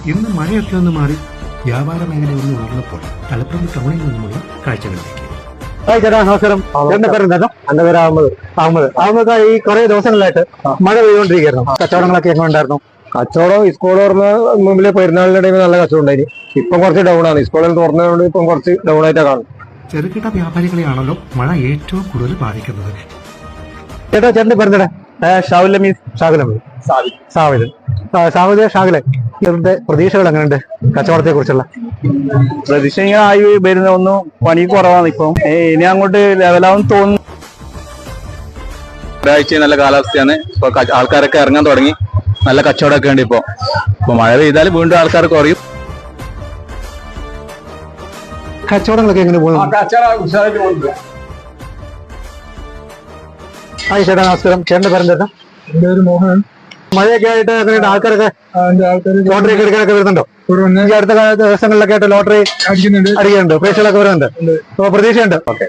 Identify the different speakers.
Speaker 1: ഇന്ന് മഴയൊക്കെ ഒന്ന് മാറി വ്യാപാര മേഖല ഒന്ന് ഉയർന്നപ്പോൾ തലപ്പുറം ടൗണിൽ നിന്നുമുള്ള കാഴ്ചകളിലേക്ക്.
Speaker 2: ചേട്ടാ നമസ്കാരം. എന്റെ പേര് എന്താ? എന്റെ പേര് അഹമ്മദ്. ഈ കുറെ ദിവസങ്ങളായിട്ട് മഴ പെയ്തുകൊണ്ടിരിക്കുന്നു. കച്ചവടങ്ങളൊക്കെ എങ്ങനെ ഉണ്ടായിരുന്നു?
Speaker 3: കച്ചവടം സ്കൂൾ തുറന്ന മുമ്പില് പെരുന്നാളിന്റെ ടൈമിൽ നല്ല കച്ചവടം ഉണ്ടായി. ഇപ്പം കുറച്ച് ഡൗൺ ആണ്. സ്കൂളിൽ തുറന്നതുകൊണ്ട് ഇപ്പം കുറച്ച് ഡൗൺ ആയിട്ടാണ് കാണുന്നത്.
Speaker 1: ചെറുകിട വ്യാപാരികളെയാണല്ലോ മഴ ഏറ്റവും കൂടുതൽ ബാധിക്കുന്നത്.
Speaker 2: ചേട്ടാ ചേട്ടന്റെ പേരെന്താ? ഷാഹിലെ ഇവരുടെ പ്രതീക്ഷകൾ എങ്ങനെയുണ്ട് കച്ചവടത്തെ കുറിച്ചുള്ള?
Speaker 3: പ്രതീക്ഷ ഇങ്ങനെ ആയി വരുന്ന ഒന്നും പണി കുറവാണ്. ഇപ്പം ഇനി അങ്ങോട്ട് ലെവലാവും തോന്നുന്നു. ഒരാഴ്ച നല്ല കാലാവസ്ഥയാണ്. ഇപ്പൊ ആൾക്കാരൊക്കെ ഇറങ്ങാൻ തുടങ്ങി. നല്ല കച്ചവടമൊക്കെ ഉണ്ട്. ഇപ്പൊ മഴ പെയ്താൽ വീണ്ടും ആൾക്കാർ കുറയും.
Speaker 2: കച്ചവടങ്ങളൊക്കെ എങ്ങനെ പോകുന്നു? ഹായ് ചേട്ടാ നമസ്കാരം. ചേട്ടന്റെ പേരെന്താ?
Speaker 3: എന്റെ ഒരു മോഹൻ.
Speaker 2: മഴയൊക്കെ ആയിട്ട് എങ്ങനെയുണ്ട്? ആൾക്കാരൊക്കെ ലോട്ടറി ഒക്കെ എടുക്കാനൊക്കെ വരുന്നുണ്ടോ? ഈ അടുത്ത ദിവസങ്ങളിലൊക്കെ ആയിട്ട് ലോട്ടറി അടിക്കുന്നുണ്ട്. പരീക്ഷകളൊക്കെ വരുന്നുണ്ട്. അപ്പൊ പ്രതീക്ഷയുണ്ട്.
Speaker 3: ഓക്കെ.